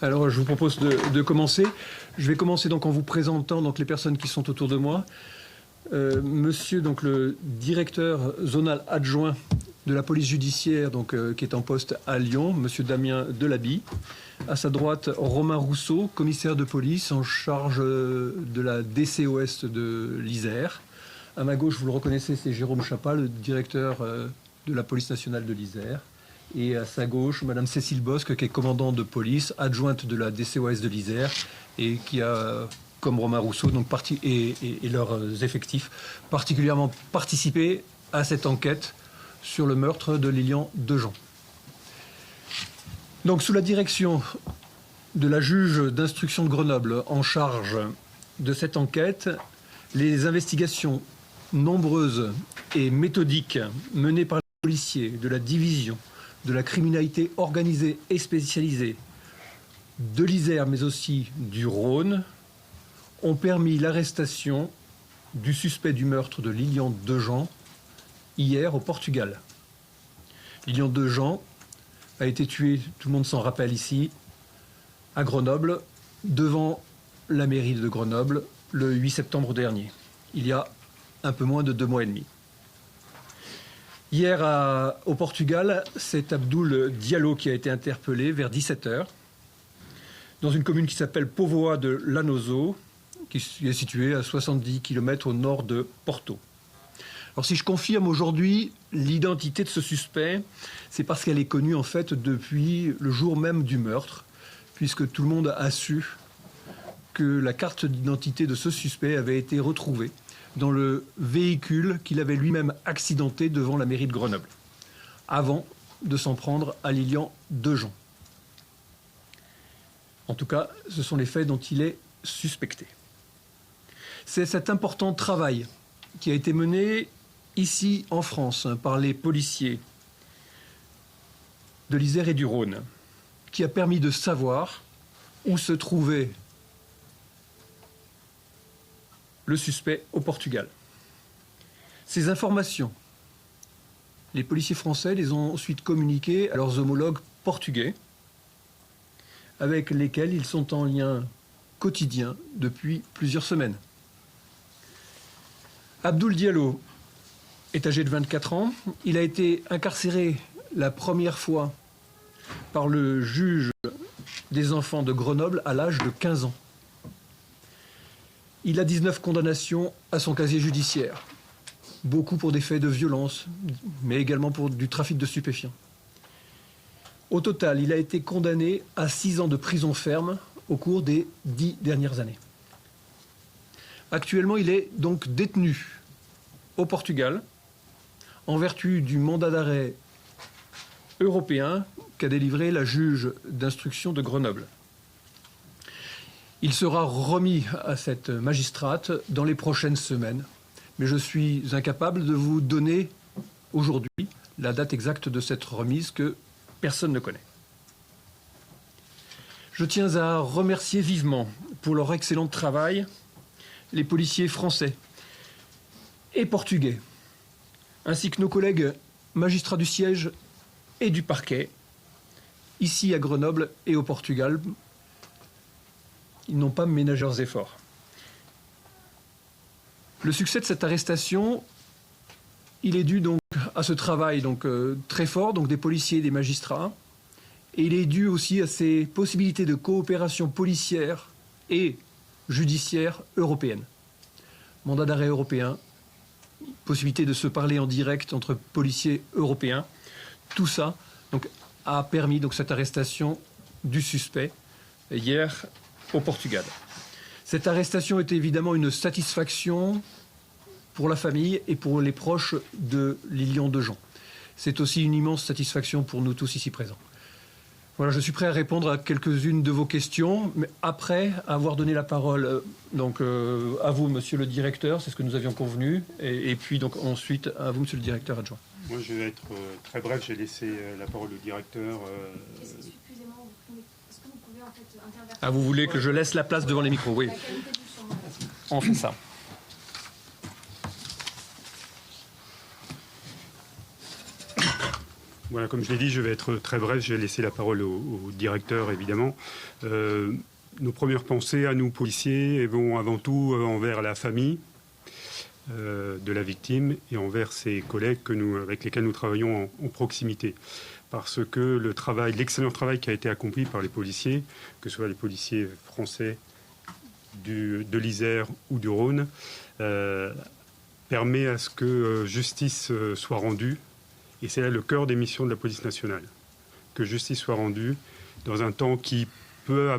Alors, je vous propose de commencer. Je vais commencer donc en vous présentant donc les personnes qui sont autour de moi. Monsieur donc le directeur zonal adjoint de la police judiciaire donc qui est en poste à Lyon, Monsieur Damien Delaby. À sa droite, Romain Rousseau, commissaire de police en charge de la DC Ouest de l'Isère. À ma gauche, vous le reconnaissez, c'est Jérôme Chapa, le directeur de la police nationale de l'Isère. Et à sa gauche, Madame Cécile Bosque, qui est commandante de police, adjointe de la DCOS de l'Isère, et qui a, comme Romain Rousseau, donc et leurs effectifs, particulièrement participé à cette enquête sur le meurtre de Lilian Dejean. Donc, sous la direction de la juge d'instruction de Grenoble en charge de cette enquête, les investigations nombreuses et méthodiques menées par les policiers de la division de la criminalité organisée et spécialisée de l'Isère, mais aussi du Rhône, ont permis l'arrestation du suspect du meurtre de Lilian Dejean hier au Portugal. Lilian Dejean a été tué, tout le monde s'en rappelle ici, à Grenoble, devant la mairie de Grenoble, le 8 septembre dernier, il y a un peu moins de 2 mois et demi. Hier, au Portugal, c'est Abdoul Diallo qui a été interpellé vers 17h dans une commune qui s'appelle Póvoa de Lanoso, qui est située à 70 km au nord de Porto. Alors si je confirme aujourd'hui l'identité de ce suspect, c'est parce qu'elle est connue en fait depuis le jour même du meurtre, puisque tout le monde a su que la carte d'identité de ce suspect avait été retrouvée dans le véhicule qu'il avait lui-même accidenté devant la mairie de Grenoble, avant de s'en prendre à Lilian Dejean. En tout cas, ce sont les faits dont il est suspecté. C'est cet important travail qui a été mené ici en France par les policiers de l'Isère et du Rhône, qui a permis de savoir où se trouvait le suspect au Portugal. Ces informations, les policiers français les ont ensuite communiquées à leurs homologues portugais, avec lesquels ils sont en lien quotidien depuis plusieurs semaines. Abdoul Diallo est âgé de 24 ans. Il a été incarcéré la première fois par le juge des enfants de Grenoble à l'âge de 15 ans. Il a 19 condamnations à son casier judiciaire, beaucoup pour des faits de violence, mais également pour du trafic de stupéfiants. Au total, il a été condamné à 6 ans de prison ferme au cours des 10 dernières années. Actuellement, il est donc détenu au Portugal en vertu du mandat d'arrêt européen qu'a délivré la juge d'instruction de Grenoble. Il sera remis à cette magistrate dans les prochaines semaines, mais je suis incapable de vous donner aujourd'hui la date exacte de cette remise que personne ne connaît. Je tiens à remercier vivement pour leur excellent travail les policiers français et portugais, ainsi que nos collègues magistrats du siège et du parquet, ici à Grenoble et au Portugal. Ils n'ont pas ménagé leurs efforts. Le succès de cette arrestation, il est dû donc à ce travail très fort des policiers et des magistrats, et il est dû aussi à ces possibilités de coopération policière et judiciaire européenne. Mandat d'arrêt européen, possibilité de se parler en direct entre policiers européens, tout ça a permis cette arrestation du suspect hier au Portugal. Cette arrestation est évidemment une satisfaction pour la famille et pour les proches de Lilian Dejean. C'est aussi une immense satisfaction pour nous tous ici présents. Voilà, je suis prêt à répondre à quelques-unes de vos questions, mais après avoir donné la parole à vous, monsieur le directeur, c'est ce que nous avions convenu, et puis ensuite à vous, monsieur le directeur adjoint. Moi, je vais être très bref, j'ai laissé la parole au directeur. Excusez-moi, est-ce que vous pouvez en fait intervertir? Ah, vous voulez que je laisse la place devant les micros? Oui. La qualité du son. On fait ça. Voilà, comme je l'ai dit, je vais être très bref. Je vais laisser la parole au directeur, évidemment. Nos premières pensées à nous, policiers, vont avant tout envers la famille de la victime et envers ses collègues avec lesquels nous travaillons en proximité. Parce que l'excellent travail qui a été accompli par les policiers, que ce soit les policiers français de l'Isère ou du Rhône, permet à ce que justice soit rendue. Et c'est là le cœur des missions de la police nationale. Que justice soit rendue dans un temps qui peut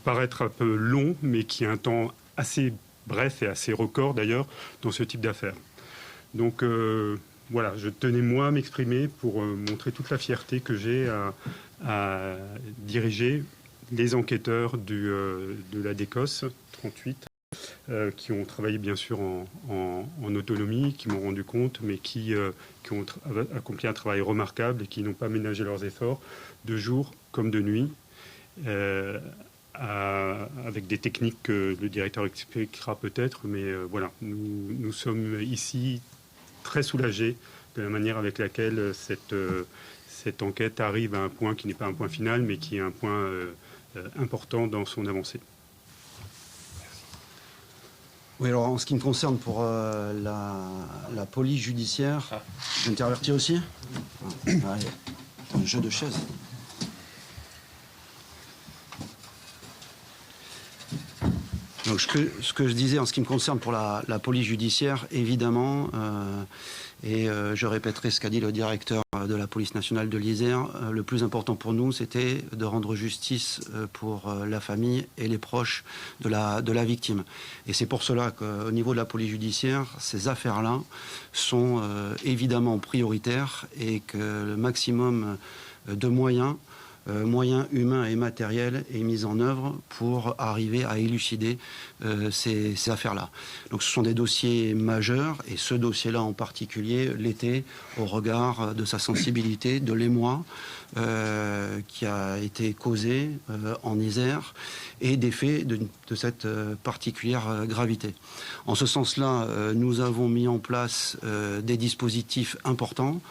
paraître un peu long, mais qui est un temps assez bref et assez record d'ailleurs dans ce type d'affaires. Donc voilà, je tenais moi à m'exprimer pour montrer toute la fierté que j'ai à diriger les enquêteurs de la DECOS 38 qui ont travaillé bien sûr en autonomie, qui m'ont rendu compte, mais qui ont accompli un travail remarquable et qui n'ont pas ménagé leurs efforts de jour comme de nuit. Avec des techniques que le directeur expliquera peut-être, mais voilà, nous sommes ici très soulagés de la manière avec laquelle cette enquête arrive à un point qui n'est pas un point final, mais qui est un point important dans son avancée. Oui, alors en ce qui me concerne pour la police judiciaire, j'intervertis aussi. Allez, un jeu de chaises. Donc ce que je disais en ce qui me concerne pour la police judiciaire, évidemment, et je répéterai ce qu'a dit le directeur de la police nationale de l'Isère, le plus important pour nous, c'était de rendre justice pour la famille et les proches de la victime. Et c'est pour cela qu'au niveau de la police judiciaire, ces affaires-là sont évidemment prioritaires et que le maximum de moyens humains et matériels est mis en œuvre pour arriver à élucider ces affaires-là. Donc ce sont des dossiers majeurs, et ce dossier-là en particulier l'était au regard de sa sensibilité, de l'émoi qui a été causé en Isère et des faits de cette particulière gravité. En ce sens-là, nous avons mis en place des dispositifs importants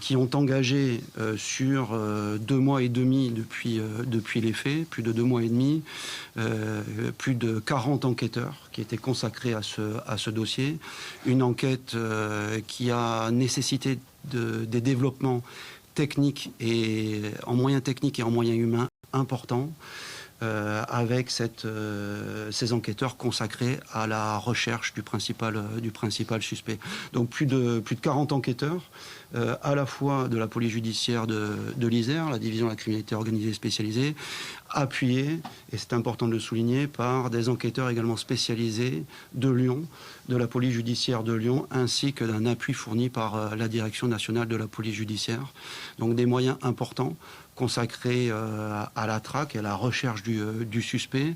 qui ont engagé sur 2 mois et demi depuis les faits, plus de 2 mois et demi, plus de 40 enquêteurs qui étaient consacrés à ce dossier. Une enquête qui a nécessité des développements techniques et en moyens techniques et en moyens humains importants. Avec ces enquêteurs consacrés à la recherche du principal suspect. Donc plus de 40 enquêteurs, à la fois de la police judiciaire de l'Isère, la division de la criminalité organisée spécialisée, appuyés, et c'est important de le souligner, par des enquêteurs également spécialisés de Lyon, de la police judiciaire de Lyon, ainsi que d'un appui fourni par la direction nationale de la police judiciaire. Donc des moyens importants consacrés à la traque et à la recherche du suspect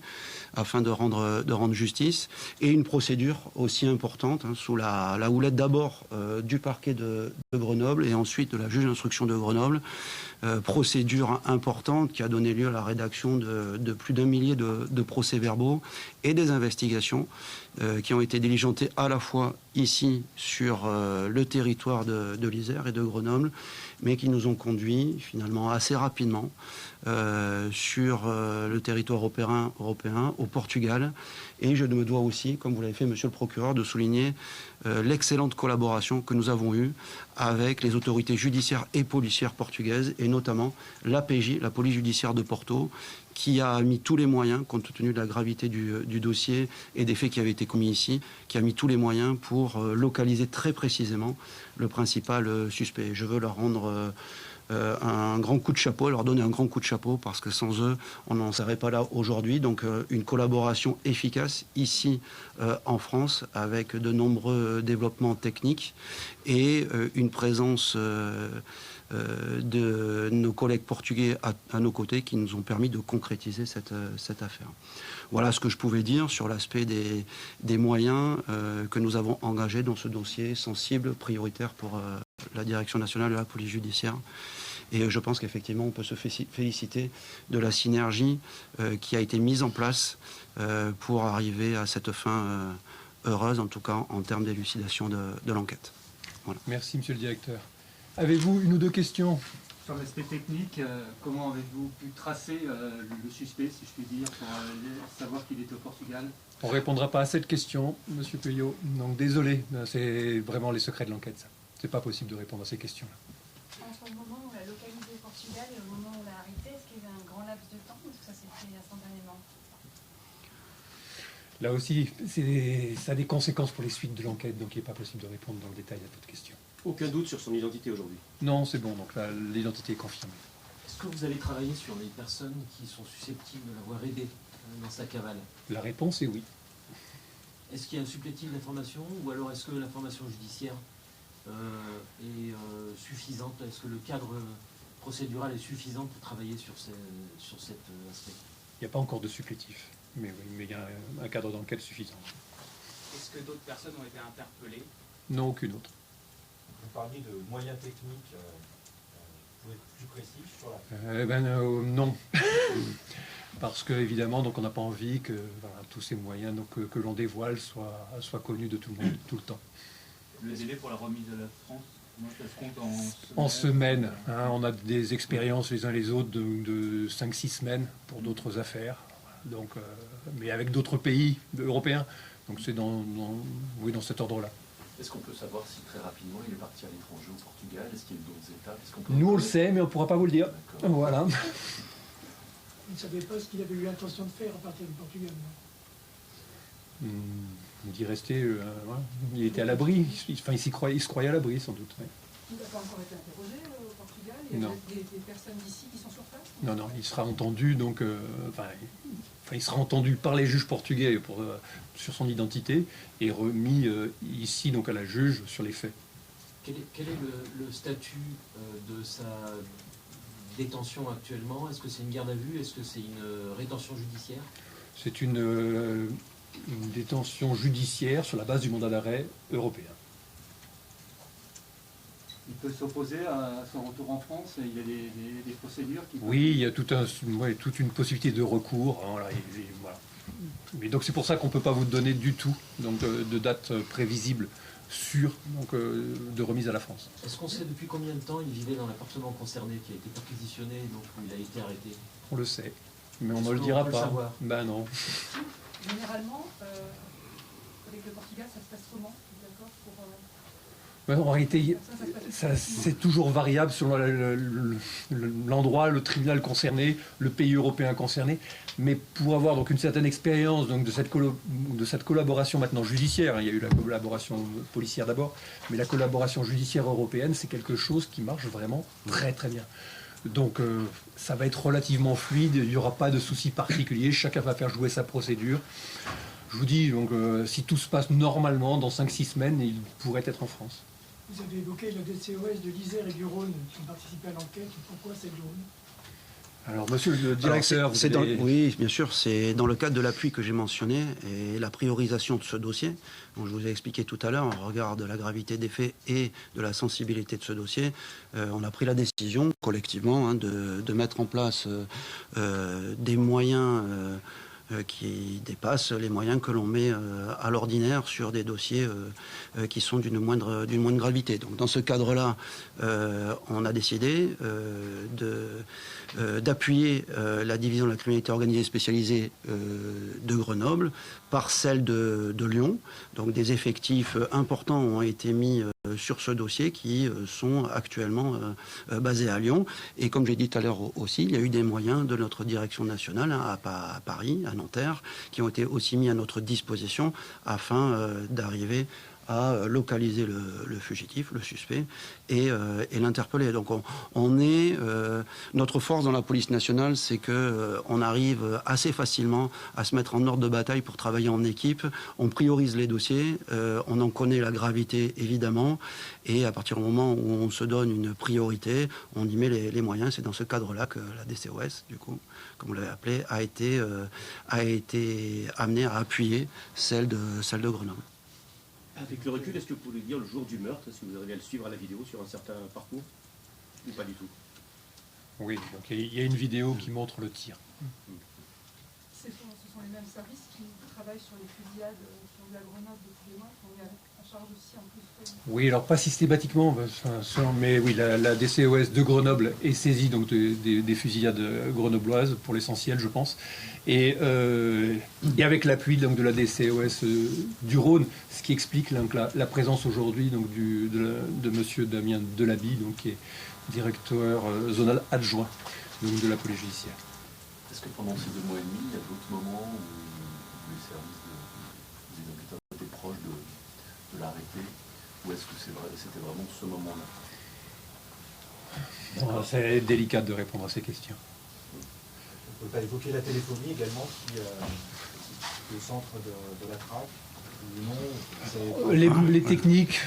afin de rendre justice, et une procédure aussi importante sous la houlette d'abord du parquet de Grenoble et ensuite de la juge d'instruction de Grenoble, procédure importante qui a donné lieu à la rédaction de plus d'1 millier de procès-verbaux et des investigations qui ont été diligentées à la fois ici sur le territoire de l'Isère et de Grenoble, mais qui nous ont conduits finalement assez rapidement sur le territoire européen, au Portugal. Et je me dois aussi, comme vous l'avez fait, monsieur le procureur, de souligner l'excellente collaboration que nous avons eue avec les autorités judiciaires et policières portugaises, et notamment l'APJ, la police judiciaire de Porto, qui a mis tous les moyens, compte tenu de la gravité du dossier et des faits qui avaient été commis ici, qui a mis tous les moyens pour localiser très précisément le principal suspect. Je veux leur rendre un grand coup de chapeau, leur donner un grand coup de chapeau, parce que sans eux, on n'en serait pas là aujourd'hui. Donc une collaboration efficace ici en France, avec de nombreux développements techniques et une présence de nos collègues portugais à nos côtés qui nous ont permis de concrétiser cette affaire. Voilà ce que je pouvais dire sur l'aspect des moyens que nous avons engagés dans ce dossier sensible, prioritaire pour la Direction nationale de la police judiciaire. Et je pense qu'effectivement, on peut se féliciter de la synergie qui a été mise en place pour arriver à cette fin heureuse, en tout cas en termes d'élucidation de l'enquête. Voilà. Merci, monsieur le directeur. Avez-vous une ou deux questions? Sur l'aspect technique, comment avez-vous pu tracer le suspect, si je puis dire, pour savoir qu'il était au Portugal? On ne répondra pas à cette question, Monsieur Puyot. Donc désolé, c'est vraiment les secrets de l'enquête, ça. C'est pas possible de répondre à ces questions-là. Entre le moment où on l'a localisé au Portugal et au moment où on l'a arrêté, est-ce qu'il y avait un grand laps de temps ou est-ce que ça s'est fait instantanément? Là aussi, ça a des conséquences pour les suites de l'enquête, donc il n'est pas possible de répondre dans le détail à votre question. Aucun doute sur son identité aujourd'hui? Non, c'est bon, donc l'identité est confirmée. Est-ce que vous allez travailler sur les personnes qui sont susceptibles de l'avoir aidé dans sa cavale? La réponse est oui. Est-ce qu'il y a un supplétif d'information ou alors est-ce que l'information judiciaire est suffisante? Est-ce que le cadre procédural est suffisant pour travailler sur cet aspect? Il n'y a pas encore de supplétif, mais oui, mais il y a un cadre d'enquête suffisant. Est-ce que d'autres personnes ont été interpellées? Non, aucune autre. Vous parliez de moyens techniques, vous pouvez être plus précis sur la... Non. Parce que évidemment, donc on n'a pas envie que tous ces moyens que l'on dévoile soient connus de tout le monde tout le temps. Le délai pour la remise de la France, comment ça se compte en semaine? On a des expériences les uns les autres de 5-6 semaines pour d'autres affaires, donc, mais avec d'autres pays européens. Donc c'est dans cet ordre-là. Est-ce qu'on peut savoir si très rapidement il est parti à l'étranger au Portugal? Est-ce qu'il y a eu d'autres étapes? Nous on le sait, mais on ne pourra pas vous le dire. Voilà. Vous ne savez pas ce qu'il avait eu l'intention de faire à partir du Portugal, non? d'y rester. Il était à l'abri. Il se croyait à l'abri, sans doute. Ouais. Il n'a pas encore été interrogé au Portugal? Il y a des personnes d'ici qui sont sur place? Non, il sera entendu, donc, il sera entendu par les juges portugais sur son identité et remis ici donc à la juge sur les faits. Quel est le statut de sa détention actuellement? Est-ce que c'est une garde à vue? Est-ce que c'est une rétention judiciaire? C'est une détention judiciaire sur la base du mandat d'arrêt européen. Il peut s'opposer à son retour en France? Il y a des procédures qui... Oui, il y a toute une possibilité de recours. Voilà. Mais donc c'est pour ça qu'on ne peut pas vous donner du tout de date prévisible sûre de remise à la France. Est-ce qu'on sait depuis combien de temps il vivait dans l'appartement concerné qui a été perquisitionné et donc où il a été arrêté? On le sait, mais on ne le dira pas. Ben non. Généralement, avec le Portugal, ça se passe comment? D'accord pour... En réalité, c'est toujours variable selon l'endroit, le tribunal concerné, le pays européen concerné. Mais pour avoir donc une certaine expérience de cette collaboration maintenant judiciaire, il y a eu la collaboration policière d'abord, mais la collaboration judiciaire européenne, c'est quelque chose qui marche vraiment très très bien. Donc ça va être relativement fluide, il n'y aura pas de soucis particuliers, chacun va faire jouer sa procédure. Je vous dis, donc, si tout se passe normalement, dans 5-6 semaines, il pourrait être en France. Vous avez évoqué la DCOS de l'Isère et du Rhône qui ont participé à l'enquête. Pourquoi cette zone? Alors, monsieur le directeur... Oui, bien sûr, c'est dans le cadre de l'appui que j'ai mentionné et la priorisation de ce dossier. Donc, je vous ai expliqué tout à l'heure, en regard de la gravité des faits et de la sensibilité de ce dossier, on a pris la décision collectivement de mettre en place des moyens qui dépassent les moyens que l'on met à l'ordinaire sur des dossiers qui sont d'une moindre gravité. Donc dans ce cadre-là, on a décidé d'appuyer la division de la criminalité organisée spécialisée de Grenoble par celle de Lyon. Donc des effectifs importants ont été mis sur ce dossier qui sont actuellement basés à Lyon. Et comme j'ai dit tout à l'heure aussi, il y a eu des moyens de notre direction nationale à Paris, à Nanterre, qui ont été aussi mis à notre disposition afin d'arriver à localiser le fugitif, le suspect, et l'interpeller. Donc notre force dans la police nationale, c'est qu'on arrive assez facilement à se mettre en ordre de bataille pour travailler en équipe. On priorise les dossiers, on en connaît la gravité évidemment, et à partir du moment où on se donne une priorité, on y met les moyens. C'est dans ce cadre-là que la DCOS, du coup, comme vous l'avez appelé, a été amenée à appuyer celle de Grenoble. Avec le recul, est-ce que vous pouvez dire le jour du meurtre? Est-ce que vous arrivez à le suivre à la vidéo sur un certain parcours? Ou pas du tout? Oui, donc il y a une vidéo qui montre le tir. Ce sont les mêmes même service qui travaille sur les fusillades qui ont eu à Grenoble depuis des mois, qui ont eu en charge aussi en plus. Oui, alors pas systématiquement, mais oui, la DCOS de Grenoble est saisie donc des fusillades grenobloises pour l'essentiel, je pense, et avec l'appui donc de la DCOS du Rhône, ce qui explique donc, la présence aujourd'hui donc de Monsieur Damien Delaby, donc qui est directeur zonal adjoint donc, de la police judiciaire. Est-ce que pendant ces 2 mois et demi, il y a d'autres moments où les services des enquêteurs étaient proches de l'arrêté, ou est-ce que c'était vraiment ce moment-là? C'est délicat de répondre à ces questions. On ne peut pas évoquer la téléphonie également, qui est au centre de la traque, ou non? Les techniques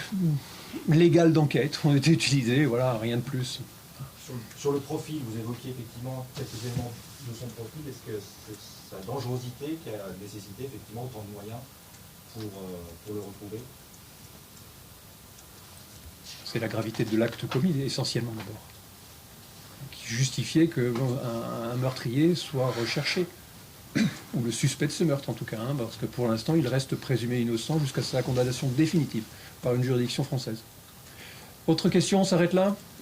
légales d'enquête ont été utilisées, voilà, rien de plus. Sur le profil, vous évoquiez effectivement quelques éléments de son profil. Est-ce que c'est sa dangerosité qui a nécessité effectivement autant de moyens pour le retrouver? C'est la gravité de l'acte commis, essentiellement d'abord, qui justifiait qu'un meurtrier soit recherché, ou le suspect de ce meurtre en tout cas, hein, parce que pour l'instant il reste présumé innocent jusqu'à sa condamnation définitive par une juridiction française. Autre question, on s'arrête là?